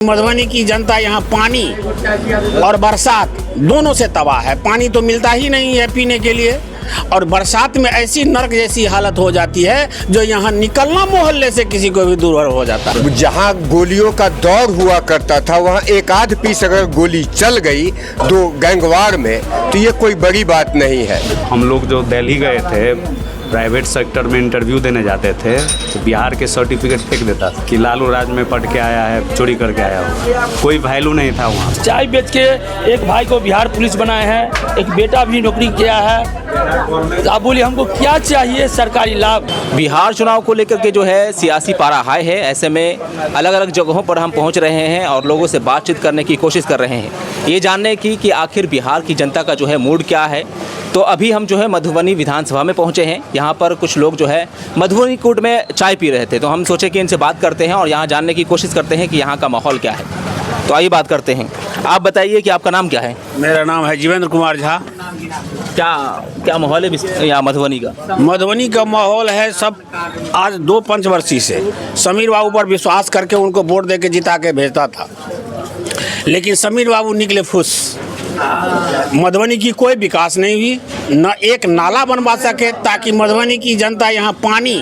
मधुबनी की जनता यहाँ पानी और बरसात दोनों से तबाह है। पानी तो मिलता ही नहीं है पीने के लिए, और बरसात में ऐसी नर्क जैसी हालत हो जाती है जो यहाँ निकलना मोहल्ले से किसी को भी दूर हो जाता है। जहाँ गोलियों का दौर हुआ करता था वहाँ एक आध पीस अगर गोली चल गई दो गैंगवार में तो ये कोई बड़ी बात नहीं है। हम लोग जो दिल्ली गए थे प्राइवेट सेक्टर में इंटरव्यू देने जाते थे तो बिहार के सर्टिफिकेट फेंक देता था कि लालू राज में पढ़ के आया है, चोरी करके आया हो। कोई वैल्यू नहीं था वहाँ। चाय बेच के एक भाई को बिहार पुलिस बनाए हैं, एक बेटा भी नौकरी किया है। आप बोलिए हमको क्या चाहिए सरकारी लाभ। बिहार चुनाव को लेकर के जो है सियासी पारा हाई है। ऐसे में अलग अलग जगहों पर हम पहुंच रहे हैं और लोगों से बातचीत करने की कोशिश कर रहे हैं, ये जानने की कि आखिर बिहार की जनता का जो है मूड क्या है। तो अभी हम जो है मधुबनी विधानसभा में पहुंचे हैं। यहाँ पर कुछ लोग जो है मधुबनी कूट में चाय पी रहे थे, तो हम सोचे कि इनसे बात करते हैं और यहाँ जानने की कोशिश करते हैं कि यहाँ का माहौल क्या है। तो आइए बात करते हैं। आप बताइए कि आपका नाम क्या है? मेरा नाम है जीवेंद्र कुमार झा। क्या माहौल है यहाँ मधुबनी का? मधुबनी का माहौल है सब आज 2 पंचवर्षीय से समीर बाबू पर विश्वास करके उनको वोट दे के जिता के भेजता था, लेकिन समीर बाबू निकले फुस। मधुबनी की कोई विकास नहीं हुई, न एक नाला बनवा सके ताकि मधुबनी की जनता यहाँ पानी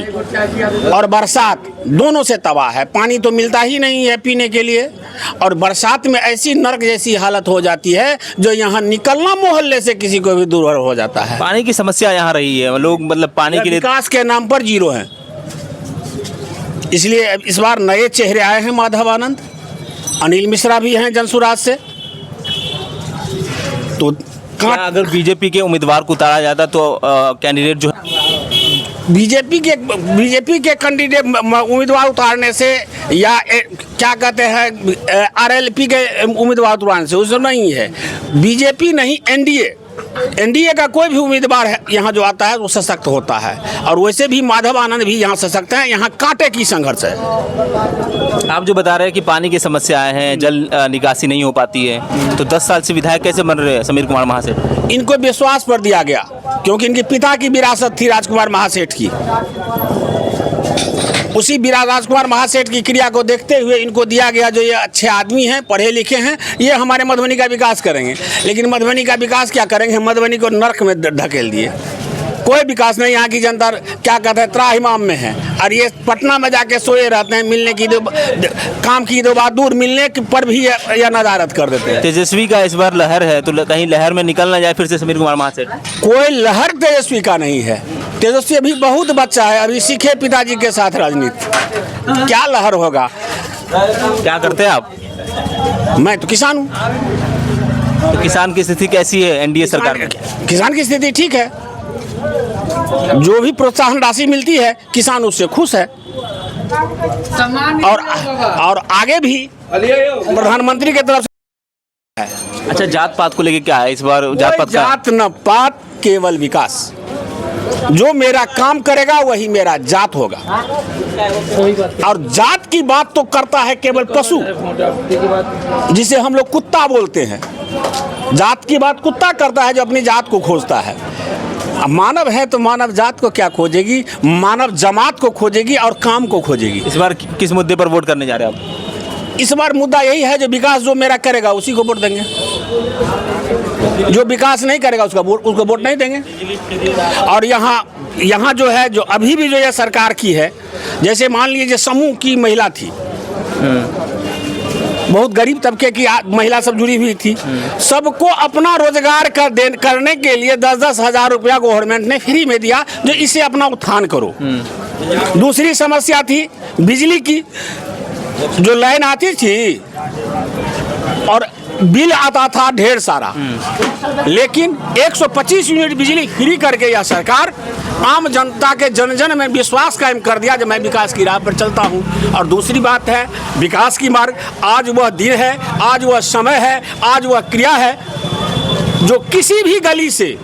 और बरसात दोनों से तबाह है। पानी तो मिलता ही नहीं है पीने के लिए, और बरसात में ऐसी नर्क जैसी हालत हो जाती है जो यहाँ निकलना मोहल्ले से किसी को भी दूर हो जाता है। पानी की समस्या यहाँ रही है, लोग मतलब पानी के लिए विकास के नाम पर जीरो हैं। इसलिए इस बार नए चेहरे आए हैं। माधव आनंद, अनिल मिश्रा भी हैं जनसुराज से। तो क्या अगर बीजेपी के उम्मीदवार को उतारा जाता तो कैंडिडेट जो है बीजेपी के कैंडिडेट उम्मीदवार उतारने से या क्या कहते हैं आरएलपी के उम्मीदवार उतारने से उसमें नहीं है। बीजेपी नहीं, एनडीए का कोई भी उम्मीदवार है यहाँ जो आता है वो सशक्त होता है, और वैसे भी माधव आनंद भी यहाँ सशक्त हैं। यहाँ कांटे की संघर्ष है। आप जो बता रहे हैं कि पानी की समस्याएं हैं, जल निकासी नहीं हो पाती है, तो 10 साल से विधायक कैसे बन रहे हैं समीर कुमार महासेठ? इनको विश्वास पर दिया गया क्योंकि इनके पिता की विरासत थी राजकुमार महासेठ की। उसी राजकुमार महासेठ की क्रिया को देखते हुए इनको दिया गया, जो ये अच्छे आदमी हैं, पढ़े लिखे हैं, ये हमारे मधुबनी का विकास करेंगे। लेकिन मधुबनी का विकास क्या करेंगे? मधुबनी को नर्क में धकेल दिए। कोई विकास नहीं। यहाँ की जनता क्या कहते हैं त्राहिमाम में है, और ये पटना में जाके सोए रहते हैं। मिलने की काम की दो बात दूर, मिलने पर भी यह नदारत कर देते हैं। तेजस्वी का इस बार लहर है, तो कहीं लहर में निकल ना जाए फिर से समीर कुमार महासेठ? कोई लहर तेजस्वी का नहीं है। तेजस्वी अभी बहुत बच्चा है, अभी सीखे पिताजी के साथ राजनीति। क्या लहर होगा? क्या करते हैं आप? मैं तो किसान हूँ। तो किसान की स्थिति कैसी है एनडीए सरकार में? किसान की स्थिति ठीक है। जो भी प्रोत्साहन राशि मिलती है किसान उससे खुश है, और आगे भी प्रधानमंत्री की तरफ से। अच्छा, जात पात को लेके क्या है इस बार? जात न पात, केवल विकास। जो मेरा काम करेगा वही मेरा जात होगा, और जात की बात तो करता है केवल पशु, जिसे हम लोग कुत्ता बोलते हैं। जात की बात कुत्ता करता है जो अपनी जात को खोजता है। मानव है तो मानव जात को क्या खोजेगी? मानव जमात को खोजेगी और काम को खोजेगी। इस बार किस मुद्दे पर वोट करने जा रहे हैं आप? इस बार मुद्दा यही है, जो विकास जो मेरा करेगा उसी को वोट देंगे। जो विकास नहीं करेगा उसको वोट नहीं देंगे। और यहाँ जो है, जो अभी भी जो यह सरकार की है, जैसे मान लीजिए समूह की महिला थी, बहुत गरीब तबके की महिला सब जुड़ी हुई थी। सबको अपना रोजगार करने के लिए 10-10 हज़ार रुपया गवर्नमेंट ने फ्री में दिया, जो इसे अपना उत्थान करो। दूसरी समस्या थी बिजली की। जो लाइन आती थी और बिल आता था ढेर सारा, लेकिन 125 यूनिट बिजली फ्री करके यह सरकार आम जनता के जन में विश्वास कायम कर दिया, जो मैं विकास की राह पर चलता हूं। और दूसरी बात है विकास की मार्ग। आज वह दिन है, आज वह समय है, आज वह क्रिया है जो किसी भी गली से,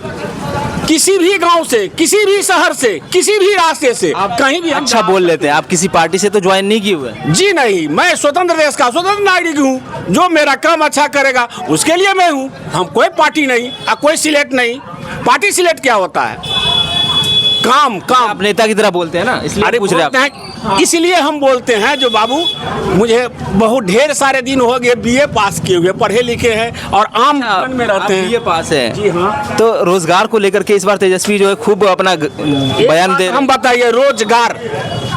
किसी भी गांव से, किसी भी शहर से, किसी भी रास्ते से, आप कहीं भी अच्छा बोल लेते हैं। आप किसी पार्टी से तो ज्वाइन नहीं किए हुए? जी नहीं, मैं स्वतंत्र देश का स्वतंत्र नागरिक हूँ। जो मेरा काम अच्छा करेगा उसके लिए मैं हूँ। हम कोई पार्टी नहीं, कोई सिलेक्ट नहीं। पार्टी सिलेक्ट क्या होता है? काम। आप नेता की तरह बोलते हैं ना, इसलिए पूछ रहे हैं। इसलिए हम बोलते हैं जो बाबू मुझे बहुत ढेर सारे दिन हो गए बीए पास किए हुए, पढ़े लिखे हैं और आम मन में रहते हैं। ये पास है जी हाँ। तो रोजगार को लेकर के इस बार तेजस्वी जो है खूब अपना बयान दे। हम बताइए, रोजगार,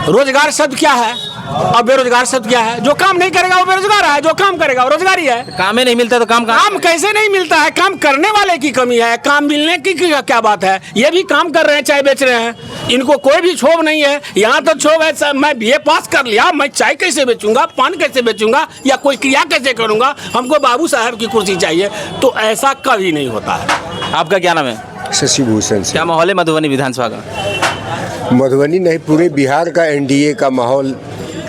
रोजगार शब्द क्या है और बेरोजगार शब्द क्या है? जो काम नहीं करेगा वो बेरोजगार है, जो काम करेगा वो रोजगारी है। काम ही नहीं मिलता तो काम काम कैसे नहीं मिलता है? काम करने वाले की कमी है, काम मिलने की क्या बात है? ये भी काम कर रहे हैं, चाय बेच रहे हैं, इनको कोई भी क्षोभ नहीं है। यहाँ तो क्षोभ है, मैं बीए पास कर लिया, मैं चाय कैसे बेचूंगा, पान कैसे बेचूंगा या कोई क्रिया कैसे करूंगा, हमको बाबू साहब की कुर्सी चाहिए। तो ऐसा कभी नहीं होता है। आपका क्या नाम है? शशि भूषण से। क्या माहौल है मधुबनी विधानसभा का? मधुबनी नहीं, पूरे बिहार का एनडीए का माहौल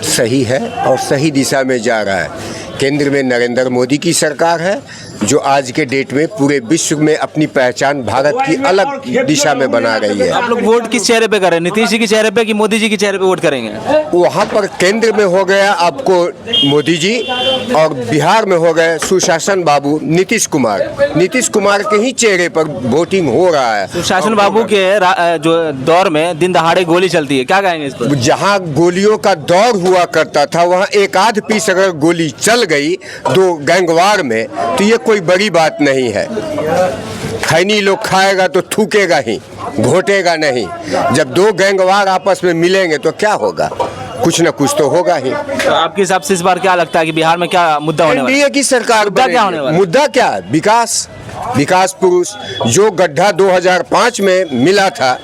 सही है और सही दिशा में जा रहा है। केंद्र में नरेंद्र मोदी की सरकार है जो आज के डेट में पूरे विश्व में अपनी पहचान भारत की अलग दिशा में बना रही है। आप लोग वोट किस चेहरे पे कर रहे हैं? नीतीश जी के चेहरे पे कि मोदी जी के चेहरे पे वोट करेंगे? वहाँ पर केंद्र में हो गया आपको मोदी जी और बिहार में हो गए सुशासन बाबू नीतीश कुमार। नीतीश कुमार के ही चेहरे पर वोटिंग हो रहा है। सुशासन बाबू के जो दौर में दिन दहाड़े गोली चलती है, क्या कहेंगे इस पर? जहाँ गोलियों का दौर हुआ करता था वहाँ एक आध पीस अगर गोली चल गई दो गैंगवार में तो ये कोई बड़ी बात नहीं है। खैनी लोग खाएगा तो थूकेगा ही, घोटेगा नहीं। जब दो गैंगवार आपस में मिलेंगे तो क्या होगा? कुछ न कुछ तो होगा ही। तो आपके हिसाब से इस बार क्या लगता है कि बिहार में क्या मुद्दा होने वाला है? एनडीए की सरकार मुद्दा क्या होने वाला है? मुद्दा क्या है? विकास। विकास पुरुष जो गड्ढा 2005 में मिला था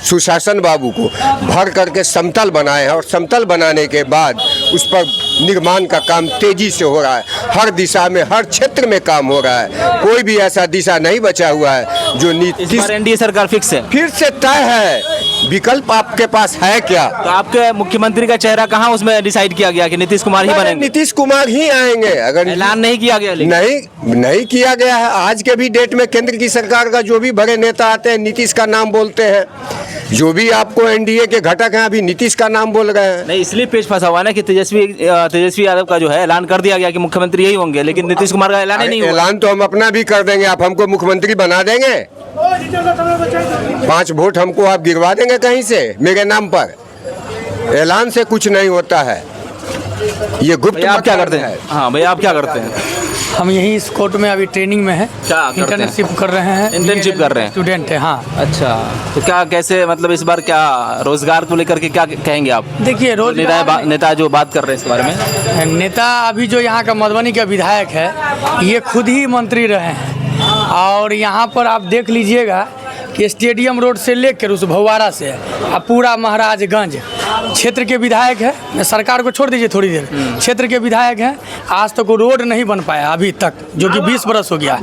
सुशासन बाबू को भर करके समतल बनाए हैं और समतल बनाने के बाद उस पर निर्माण का काम तेजी से हो रहा है। हर दिशा में, हर क्षेत्र में काम हो रहा है। कोई भी ऐसा दिशा नहीं बचा हुआ है जो इस बार एनडीए सरकार फिक्स है? फिर से तय है। विकल्प आपके पास है क्या? तो आपके मुख्यमंत्री का चेहरा कहाँ उसमें डिसाइड किया गया कि नीतीश कुमार ही बनेंगे? नीतीश कुमार ही आएंगे। अगर ऐलान नहीं किया गया लेकिन। नहीं किया गया है। आज के भी डेट में केंद्र की सरकार का जो भी बड़े नेता आते हैं नीतीश का नाम बोलते हैं। जो भी आपको एनडीए के घटक हैं अभी नीतीश का नाम बोल रहे हैं। नहीं, इसलिए पेच फंसा हुआ है ना कि तेजस्वी यादव का जो है ऐलान कर दिया गया कि मुख्यमंत्री यही होंगे, लेकिन नीतीश कुमार का ऐलान ही नहीं हुआ। ऐलान तो हम अपना भी कर देंगे। आप हमको मुख्यमंत्री बना देंगे? 5 वोट हमको आप गिरवा देंगे कहीं से मेरे नाम पर? ऐलान से कुछ नहीं होता है। ये गुप्त। आप क्या करते हैं? हाँ भैया, आप क्या करते हैं? हम यही इस कोर्ट में अभी ट्रेनिंग में है। क्या करते हैं? इंटर्नशिप कर रहे हैं। इंटर्नशिप कर रहे हैं? स्टूडेंट है। हाँ। अच्छा, तो क्या कैसे, मतलब इस बार क्या रोजगार को लेकर के क्या कहेंगे आप? देखिए, नेता जो बात कर रहे हैं इस बारे में, नेता अभी जो यहाँ का मधुबनी का विधायक है ये खुद ही मंत्री रहे हैं और यहाँ पर आप देख लीजिएगा कि स्टेडियम रोड से लेकर उस भौवारा से पूरा महाराजगंज क्षेत्र के विधायक है। सरकार को छोड़ दीजिए थोड़ी देर, क्षेत्र के विधायक हैं। आज तक वो रोड नहीं बन पाया अभी तक, जो कि 20 बरस हो गया।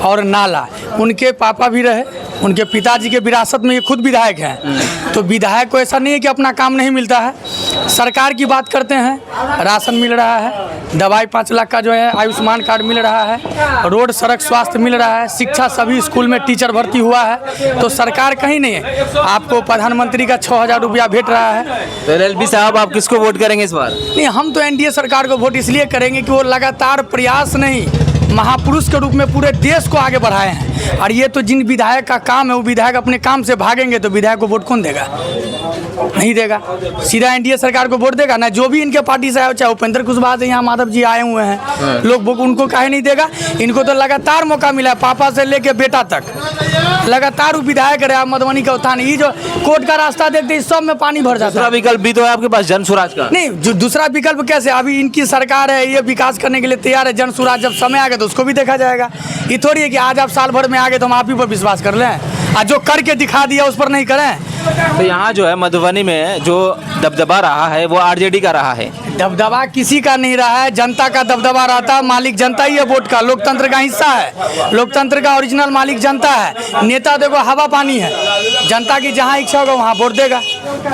और नाला उनके पापा भी रहे, उनके पिताजी के विरासत में ये खुद विधायक हैं। तो विधायक को ऐसा नहीं है कि अपना काम नहीं मिलता है। सरकार की बात करते हैं, राशन मिल रहा है, दवाई 5 लाख का जो है आयुष्मान कार्ड मिल रहा है, रोड सड़क स्वास्थ्य मिल रहा है, शिक्षा सभी स्कूल में टीचर भर्ती हुआ है। तो सरकार कहीं नहीं है। आपको प्रधानमंत्री का 6000 रुपया भेट रहा है। तो एलएलबी साहब, आप किसको वोट करेंगे इस बार? नहीं, हम तो एनडीए सरकार को वोट इसलिए करेंगे कि वो लगातार प्रयास नहीं, महापुरुष के रूप में पूरे देश को आगे बढ़ाए हैं। और ये तो जिन विधायक का काम है वो विधायक अपने काम से भागेंगे तो विधायक को वोट कौन देगा? नहीं देगा। सीधा एनडीए सरकार को वोट देगा ना, जो भी इनके पार्टी से आए, चाहे उपेंद्र कुशवाहा से यहाँ माधव जी आए हुए हैं, लोग उनको काहे नहीं देगा? इनको तो लगातार मौका मिला है, पापा से लेके बेटा तक लगातार वो विधायक रहे। मधुबनी का उत्थान, ये जो कोर्ट का रास्ता देखते हैं सब में पानी भर जाता है। दूसरा विकल्प भी तो है आपके पास, जन स्वराज का। नहीं, जो दूसरा विकल्प कैसे? अभी इनकी सरकार है, ये विकास करने के लिए तैयार है। जन स्वराज जब समय आ गया तो उसको भी देखा जाएगा। ये थोड़ी है कि आज आप साल भर में आ गए तो हम आप ही पर विश्वास कर लें, और जो करके दिखा दिया उस पर नहीं करें। तो यहाँ जो है मधुबनी में जो दबदबा रहा है वो आरजेडी का रहा है। दबदबा किसी का नहीं रहा है, जनता का दबदबा रहता है। मालिक जनता ही है वोट का, लोकतंत्र का हिस्सा है। लोकतंत्र का ओरिजिनल मालिक जनता है। नेता देखो हवा पानी है, जनता की जहाँ इच्छा होगा वहाँ वोट देगा।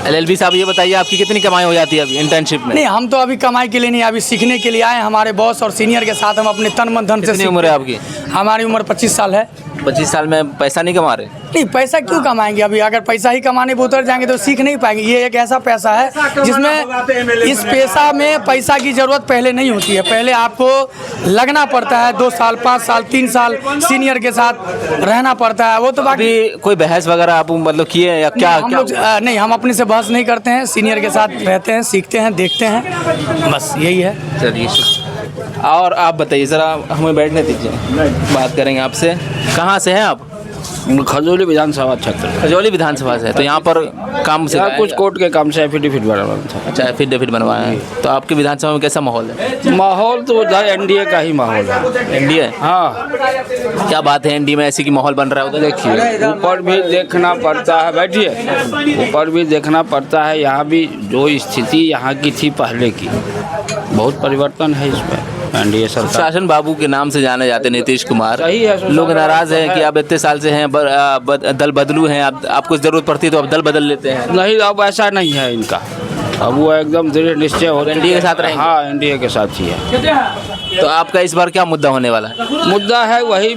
एलएलबी साहब, ये बताइए आपकी कितनी कमाई हो जाती है अभी इंटर्नशिप में? नहीं, हम तो अभी कमाई के लिए नहीं, अभी सीखने के लिए आए। हमारे बॉस और सीनियर के साथ हम अपने तन मन धन से। कितनी उम्र है आपकी? हमारी उम्र 25 साल है। 25 साल में पैसा नहीं कमा रहे? नहीं, पैसा क्यों कमाएंगे? अभी अगर पैसा ही कमाने पे उतर जाएंगे तो सीख नहीं पाएंगे। ये एक ऐसा पैसा है जिसमें इस पेशा में पैसा की ज़रूरत पहले नहीं होती है। पहले आपको लगना पड़ता है 2 साल 5 साल 3 साल सीनियर के साथ रहना पड़ता है। वो तो बाकी अभी कोई बहस वगैरह आप मतलब किए हैं या क्या? हम लोग नहीं, हम अपने से बहस नहीं करते हैं। सीनियर के साथ रहते हैं, सीखते हैं, देखते हैं, बस यही है। चलिए, और आप बताइए ज़रा, हमें बैठने दीजिए, बात करेंगे आपसे। कहाँ से हैं आप? खजौली विधानसभा क्षेत्र। खजौली विधानसभा से। तो यहाँ पर काम से कुछ कोर्ट के काम से एफिडेविट बनवाना था। अच्छा, एफिडेविट बनवाया है। तो आपके विधानसभा में कैसा माहौल है? माहौल तो उधर एनडीए का ही माहौल है। एनडीए? हाँ, क्या बात है, एनडीए में ऐसी की माहौल बन रहा है उधर? देखिए, ऊपर भी देखना पड़ता है, बैठिए, ऊपर भी देखना पड़ता है। यहाँ भी जो स्थिति यहाँ की थी पहले की, बहुत परिवर्तन है इसमें। एनडीए सरकार, शासन बाबू के नाम से जाने जाते नीतीश कुमार। सही है। लोग नाराज हैं कि आप इतने साल से हैं, दल बदलू हैं, आपको ज़रूरत पड़ती है तो आप दल बदल लेते हैं। नहीं, अब ऐसा नहीं है इनका। अब वो एकदम दृढ़ निश्चय हो एनडीए के साथ रहेंगे? हाँ, एनडीए के साथ ही है। तो आपका इस बार क्या मुद्दा होने वाला है? मुद्दा है वही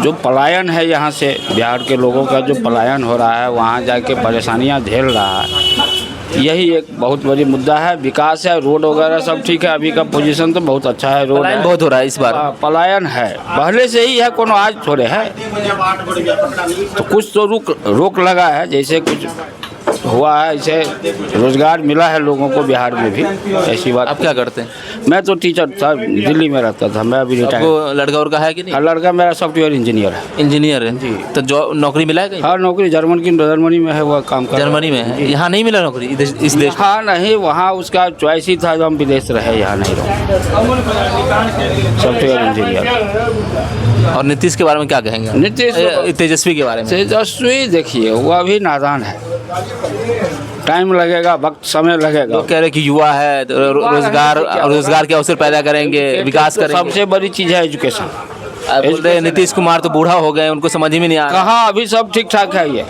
जो पलायन है यहाँ से, बिहार के लोगों का जो पलायन हो रहा है, वहाँ जाके परेशानियाँ झेल रहा है, यही एक बहुत बड़ी मुद्दा है। विकास है, रोड वगैरह सब ठीक है, अभी का पोजीशन तो बहुत अच्छा है। रोड पलायन बहुत हो रहा है इस बार। पलायन है, पहले से ही है, कोनो आज थोड़े है। तो कुछ तो रोक लगा है, जैसे कुछ हुआ है, ऐसे रोजगार मिला है लोगों को बिहार में भी, ऐसी बात। आप क्या करते हैं? मैं तो टीचर था, दिल्ली में रहता था। मैं अभी रिटायर। आपको लड़का और का है कि नहीं? लड़का मेरा सॉफ्टवेयर इंजीनियर है। इंजीनियर है जी। तो जो नौकरी मिला है कहीं? हाँ, नौकरी जर्मनी में है, वो काम कर। जर्मनी में है? यहाँ नहीं मिला नौकरी इस देश? हाँ, नहीं, वहाँ उसका चॉइस ही था, जो हम विदेश रहे, यहाँ नहीं रहे। Software engineer. और नीतीश के बारे में क्या कहेंगे? नीतीश तेजस्वी के बारे में? तेजस्वी देखिए, वो अभी नादान है, टाइम लगेगा, वक्त समय लगेगा। लोग कह रहे कि युवा है, रोजगार के अवसर पैदा करेंगे, विकास करेंगे। सबसे बड़ी चीज़ है एजुकेशन। बोल रहे नीतीश कुमार तो बूढ़ा हो गए, उनको समझ में नहीं आ रहा। कहाँ, अभी सब ठीक ठाक है। ये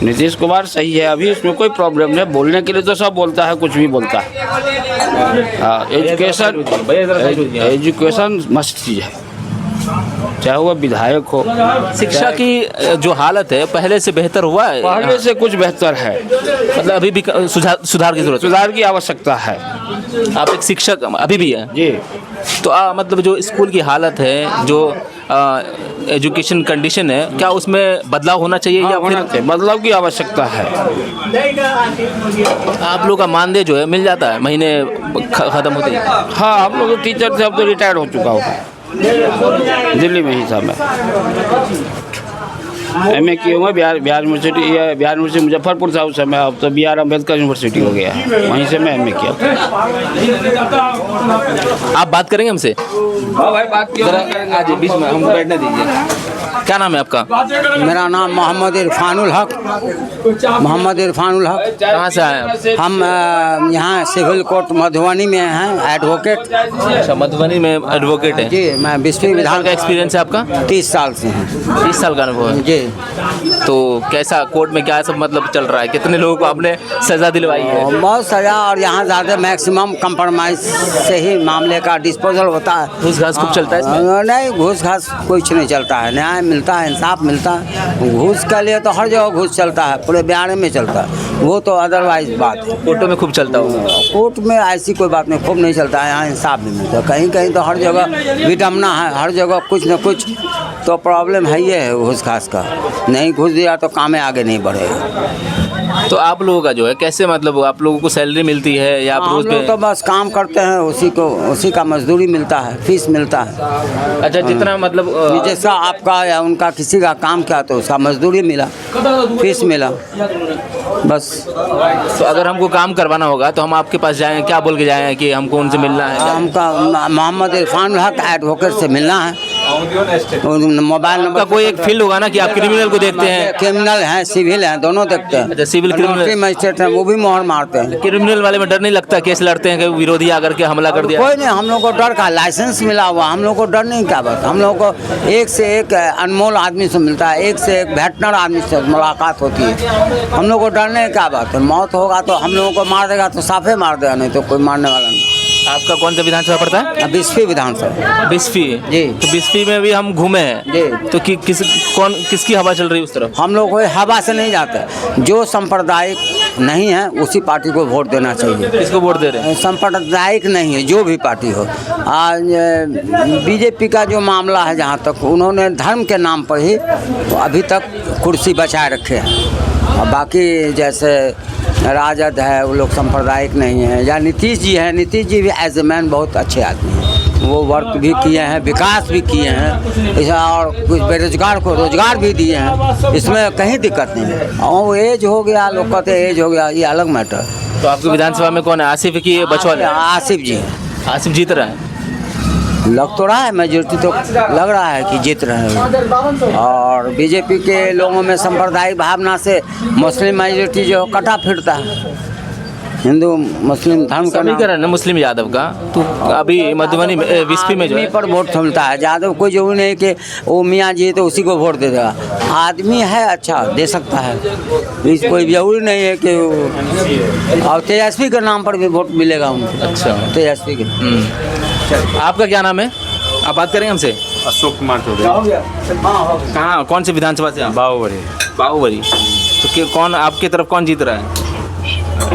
नीतीश कुमार सही है, अभी इसमें कोई प्रॉब्लम नहीं। बोलने के लिए तो सब बोलता है, कुछ भी बोलता है। हाँ, एजुकेशन मस्त चीज़ है, चाहे वो विधायक हो। शिक्षा की जो हालत है पहले से बेहतर हुआ है? पहले से कुछ बेहतर है, मतलब अभी भी सुधार की जरूरत? सुधार की आवश्यकता है। आप एक शिक्षक अभी भी हैं जी। तो मतलब जो स्कूल की हालत है, जो एजुकेशन कंडीशन है, क्या उसमें बदलाव होना चाहिए? या होना चाहिए, बदलाव की आवश्यकता है। आप लोग का मानदेय जो है मिल जाता है महीने ख़त्म होते ही? हाँ, हम लोग टीचर थे, अब तो रिटायर हो चुका हूँ। दिल्ली में ही था मैं। एमए किया हुआ बिहार यूनिवर्सिटी मुजफ्फरपुर था उस समय। अब तो BR अम्बेडकर यूनिवर्सिटी हो गया है, वहीं से मैं एमए किया। आप बात करेंगे हमसे? हाँ भाई, बात किया। आज बीच में हमको बैठने दीजिए। क्या नाम है आपका? मेरा नाम मोहम्मद इरफानुल हक। कहाँ से आए हैं? हम यहाँ सिविल कोर्ट मधुबनी में हैं, एडवोकेट। अच्छा, मधुबनी में एडवोकेट है जी। मैं विश्व विधान का एक्सपीरियंस है आपका? 30 साल से हैं। 30 साल का अनुभव है जी। तो कैसा कोर्ट में क्या सब मतलब चल रहा है? कितने लोगों को आपने सजा दिलवाई है? बहुत सजा, और यहाँ ज़्यादा मैक्सिमम कंप्रोमाइज से ही मामले का डिस्पोजल होता है। घूस घास खूब चलता है इसमें? नहीं, घूस घास कुछ नहीं चलता है। न्याय मिलता है, इंसाफ मिलता है। घूस के लिए तो हर जगह घूस चलता है, पूरे बिहार में चलता है, वो तो अदरवाइज बात है। कोर्टों में खूब चलता होगा? कोर्ट में ऐसी कोई बात नहीं, खूब नहीं चलता है। यहाँ इंसाफ भी मिलता है, कहीं कहीं तो हर जगह विडम्बना है, हर जगह कुछ न कुछ तो प्रॉब्लम है। ये है घूस घास का, नहीं घूस दिया तो काम में आगे नहीं बढ़ेगा। तो आप लोगों का जो है कैसे, मतलब आप लोगों को सैलरी मिलती है या आप हम रोज लोग तो बस काम करते हैं, उसी का मजदूरी मिलता है, फीस मिलता है। अच्छा, जितना मतलब जैसा आपका या उनका किसी का काम किया तो उसका मजदूरी मिला, फीस मिला, बस। तो अगर हमको काम करवाना होगा तो हम आपके पास जाएं, क्या बोल के जाएं कि हमको उनसे मिलना है? हमका मोहम्मद इरफान हक एडवोकेट से मिलना है। मोबाइल नंबर का कोई एक फील्ड होगा ना कि आप क्रिमिनल को देखते हैं? क्रिमिनल हैं, सिविल हैं, दोनों देखते हैं। अच्छा, सिविल क्रिमिनल मजिस्ट्रेट हैं, वो भी मोहर मारते हैं। क्रिमिनल वाले में डर नहीं लगता? केस लड़ते हैं कि विरोधी आकर के हमला कर दिया? कोई नहीं, हम लोग को डर का लाइसेंस मिला हुआ, हम लोग को डर नहीं। क्या बात, हम लोग को एक से एक अनमोल आदमी से मिलता है, एक से एक भेटनर आदमी से मुलाकात होती है। हम लोग को डरने क्या बात है? मौत होगा तो हम लोगों को मार देगा तो साफे मार देगा, नहीं तो कोई मारने वाला नहीं। आपका कौन सा विधानसभा पड़ता है? बिस्फी विधानसभा। बिस्फी जी। तो बिस्फी में भी हम घूमे हैं जी। तो किसकी हवा चल रही है उस तरफ? हम लोग कोई हवा से नहीं जाते, जो सांप्रदायिक नहीं है उसी पार्टी को वोट देना चाहिए। किसको वोट दे रहे हैं? सांप्रदायिक नहीं है, जो भी पार्टी हो। आज बीजेपी का जो मामला है, जहाँ तक उन्होंने धर्म के नाम पर ही अभी तक कुर्सी बचाए रखे हैं। और बाकी जैसे राजद है, वो लोग सांप्रदायिक नहीं है। या नीतीश जी हैं, नीतीश जी भी एज ए मैन बहुत अच्छे आदमी हैं, वो वर्क भी किए हैं, विकास भी किए हैं, और कुछ बेरोजगार को रोजगार भी दिए हैं, इसमें कहीं दिक्कत नहीं है। और वो एज हो गया, लोग कहते हैं एज हो गया, ये अलग मैटर। तो आपकी विधानसभा में कौन है? आसिफ की बचौल? आसिफ जी हैं। आसिफ जीत रहा है? लग तो रहा है, मेजोरिटी तो लग रहा है कि जीत रहे हैं। और बीजेपी के लोगों में सांप्रदायिक भावना से मुस्लिम मेजोरिटी जो कटा फिरता है, हिंदू मुस्लिम धर्म का समीकरण है मुस्लिम यादव का। तो अभी मधुबनी में बिस्फी में जो आदमी है पर वोट थमता है। यादव कोई जरूरी नहीं कि वो मियाँ जी है तो उसी को वोट दे देगा। आदमी है अच्छा, दे सकता है, इस कोई जरूरी नहीं है कि और तेजस्वी के नाम पर भी वोट मिलेगा उनको। अच्छा। तेजस्वी के। आपका क्या नाम है? आप बात करेंगे हमसे? अशोक कुमार चौधरी। कहाँ, कौन से विधानसभा से? बाहुबली। बाहुबली। तो कौन आपके तरफ कौन जीत रहा है?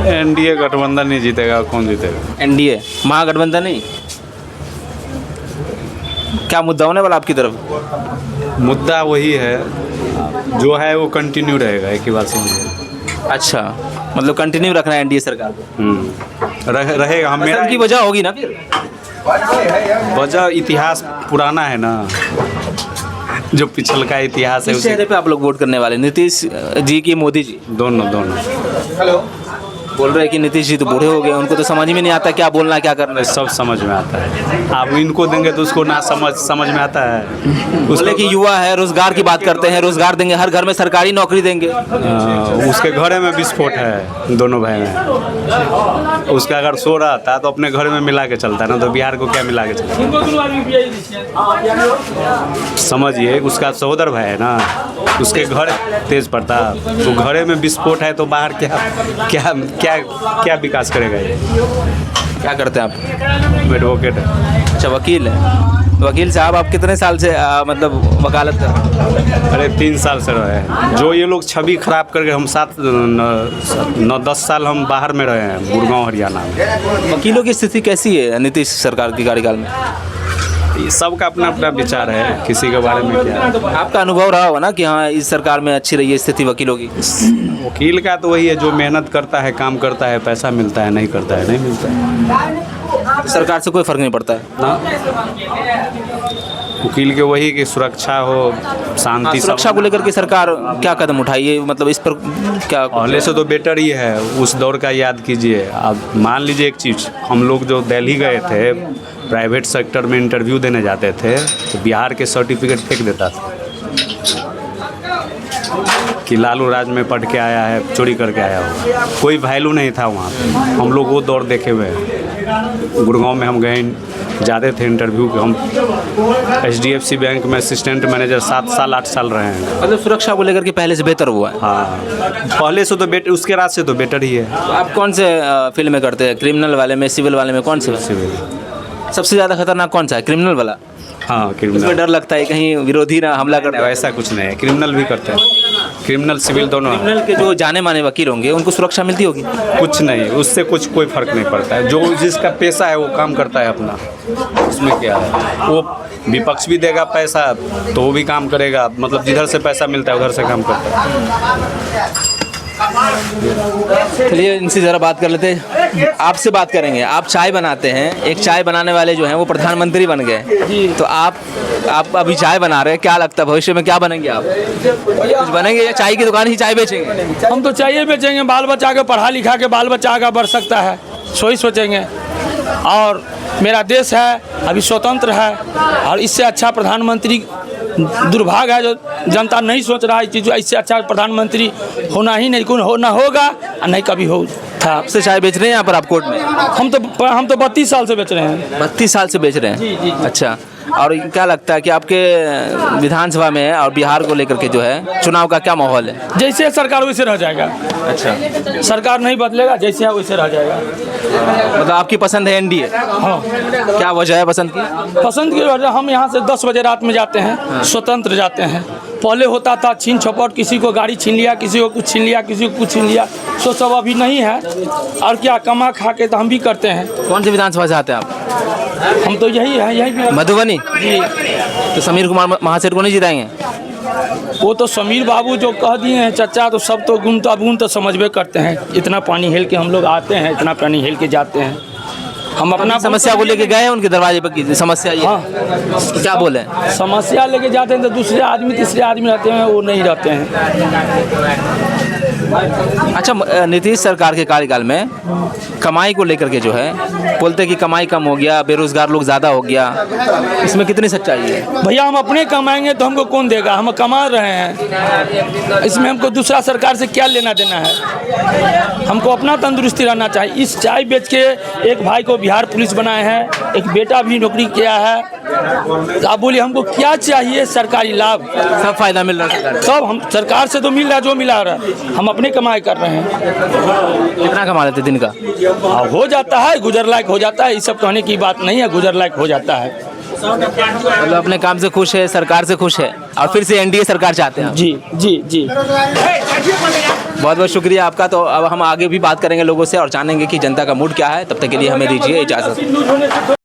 एनडीए गठबंधन नहीं जीतेगा, कौन जीतेगा? एनडीए महागठबंधन नहीं? क्या मुद्दा होने वाला आपकी तरफ? मुद्दा वही है जो है, वो कंटिन्यू रहेगा, एक ही बात समझिए। अच्छा, मतलब कंटिन्यू रखना है एनडीए सरकार को? रहेगा। हम मेरा की वजह होगी ना फिर? वजह इतिहास पुराना है ना, जो पिछल का इतिहास है किस चेहरे पे आप लोग वोट करने वाले? नीतीश जी की मोदी जी? दोनों। हेलो। बोल रहे हैं कि नीतीश जी तो बूढ़े हो गए, उनको तो समझ में नहीं आता क्या बोलना क्या करना है। सब समझ में आता है। आप इनको देंगे तो उसको ना समझ में आता है। बोले कि युवा है, रोजगार की बात करते हैं, रोजगार देंगे, हर घर में सरकारी नौकरी देंगे। उसके घर में विस्फोट है दोनों भाई में। उसका अगर सो रहा था तो अपने घर में मिला के चलता है ना, तो बिहार को क्या मिला के चलता है? समझिए, उसका सहोदर भाई है ना, उसके घर तेज पड़ता, तो घरे में विस्फोट है तो बाहर क्या क्या क्या विकास करेगा ये? क्या करते हैं आप? एडवोकेट है। अच्छा, वकील है। वकील साहब, आप कितने साल से मतलब वकालत कर रहे हैं? अरे 3 साल से रहे हैं। जो ये लोग छवि खराब करके, हम 7-10 साल हम बाहर में रहे हैं, गुड़गांव हरियाणा में। वकीलों की स्थिति कैसी है नीतीश सरकार के कार्यकाल में? ये सबका अपना अपना विचार है, किसी के बारे में क्या। आपका अनुभव रहा होगा ना कि हाँ इस सरकार में अच्छी रही है स्थिति वकीलों की? वकील का तो वही है, जो मेहनत करता है, काम करता है, पैसा मिलता है, नहीं करता है नहीं मिलता है। सरकार से कोई फर्क नहीं पड़ता है ना। वकील के वही कि सुरक्षा हो, शांति। सुरक्षा को लेकर के सरकार क्या कदम उठाई है, मतलब इस पर क्या? पहले से तो बेटर ही है। उस दौर का याद कीजिए। अब मान लीजिए एक चीज़, हम लोग जो दिल्ली गए थे, प्राइवेट सेक्टर में इंटरव्यू देने जाते थे, तो बिहार के सर्टिफिकेट फेंक देता था कि लालू राज में पढ़ के आया है, चोरी करके आया हो। कोई वैल्यू नहीं था वहाँ पे। हम लोग वो दौर देखे हुए हैं। गुड़गांव में हम गए, जाते थे इंटरव्यू के। हम HDFC बैंक में असिस्टेंट मैनेजर 7 साल 8 साल रहे हैं। मतलब सुरक्षा को लेकर के पहले से बेहतर हुआ है? हाँ, पहले से तो बेटर, उसके रात से तो बेटर ही है। तो आप कौन से फील्ड में करते हैं? क्रिमिनल वाले में, सिविल वाले में, कौन से? सिविल। सबसे ज़्यादा खतरनाक कौन सा है? क्रिमिनल वाला? हाँ, उसमें क्रिमिनल। डर लगता है कहीं विरोधी ना हमला कर दे। ऐसा कुछ नहीं है, क्रिमिनल भी करते हैं, क्रिमिनल सिविल दोनों हैं। क्रिमिनल के जो जाने माने वकील होंगे उनको सुरक्षा मिलती होगी? कुछ नहीं, उससे कोई फर्क नहीं पड़ता है। जो जिसका पैसा है वो काम करता है अपना, उसमें क्या है। वो विपक्ष भी देगा पैसा तो वो भी काम करेगा, मतलब जिधर से पैसा मिलता है उधर से काम करता है। चलिए इनसे ज़रा बात कर लेते हैं। आपसे बात करेंगे। आप चाय बनाते हैं, एक चाय बनाने वाले जो हैं वो प्रधानमंत्री बन गए, तो आप अभी चाय बना रहे हैं, क्या लगता है भविष्य में क्या बनेंगे आप? कुछ बनेंगे या चाय की दुकान ही चाय बेचेंगे? हम तो चाहिए बेचेंगे, बाल बच्चा के पढ़ा लिखा के बाल बच्चा आगे बढ़ सकता है, सोई सोचेंगे। और मेरा देश है अभी स्वतंत्र है, और इससे अच्छा प्रधानमंत्री दुर्भाग्य है जो जनता नहीं सोच रहा है कि जो इससे अच्छा प्रधानमंत्री होना ही नहीं, कौन होना होगा और नहीं कभी हो था। आपसे चाय बेच रहे हैं यहाँ पर आप कोर्ट में? हम तो 32 साल से बेच रहे हैं। 32 साल से बेच रहे हैं? अच्छा, और क्या लगता है कि आपके विधानसभा में और बिहार को लेकर के जो है चुनाव का क्या माहौल है? जैसे सरकार वैसे रह जाएगा। अच्छा, सरकार नहीं बदलेगा, जैसे है वैसे रह जाएगा। मतलब आपकी पसंद है एनडीए? हाँ, क्या वजह है पसंद की? पसंद की वजह, हम यहाँ से 10 बजे रात में जाते हैं, स्वतंत्र जाते हैं। पहले होता था छीन छपट, किसी को गाड़ी छीन लिया, किसी को कुछ छीन लिया, किसी को कुछ छीन लिया, सो सब अभी नहीं है। और क्या कमा खा के तो हम भी करते हैं। कौन से विधानसभा से आते हैं आप? हम तो यही है, यही भी। मधुबनी जी, तो समीर कुमार महासेठ को नहीं जिताएंगे? वो तो समीर बाबू जो कह दिए हैं चाचा, तो सब तो गुण तो समझबे करते हैं। इतना पानी हेल के हम लोग आते हैं, इतना पानी हेल के जाते हैं। हम अपना समस्या को लेके गए हैं उनके दरवाजे पर की समस्या ये हाँ, तो क्या बोले? समस्या लेके जाते हैं तो दूसरे आदमी तीसरे आदमी रहते हैं, वो नहीं रहते हैं। अच्छा, नीतीश सरकार के कार्यकाल में कमाई को लेकर के जो है बोलते हैं कि कमाई कम हो गया, बेरोजगार लोग ज़्यादा हो गया, इसमें कितनी सच्चाई है? भैया हम अपने कमाएंगे तो हमको कौन देगा? हम कमा रहे हैं, इसमें हमको दूसरा सरकार से क्या लेना देना है? हमको अपना तंदुरुस्ती रहना चाहिए। इस चाय बेच के एक भाई को बिहार पुलिस बनाए हैं, एक बेटा भी नौकरी किया है। आप बोलिए हमको क्या चाहिए? सरकारी लाभ सब फायदा मिल रहा है सरकार से? सब हम सरकार से तो मिल रहा है, जो मिला रहा है, हम अपने कमाई कर रहे हैं। कितना कमा लेते दिन का? हो जाता है, गुजर लायक हो जाता है। ये सब कहने की बात नहीं है, गुजर लायक हो जाता है। मतलब अपने काम से खुश है, सरकार से खुश है, और फिर से एनडीए सरकार चाहते हैं? जी जी जी। बहुत बहुत शुक्रिया आपका। तो अब हम आगे भी बात करेंगे लोगों से और जानेंगे कि जनता का मूड क्या है। तब तक के लिए हमें दीजिए इजाज़त।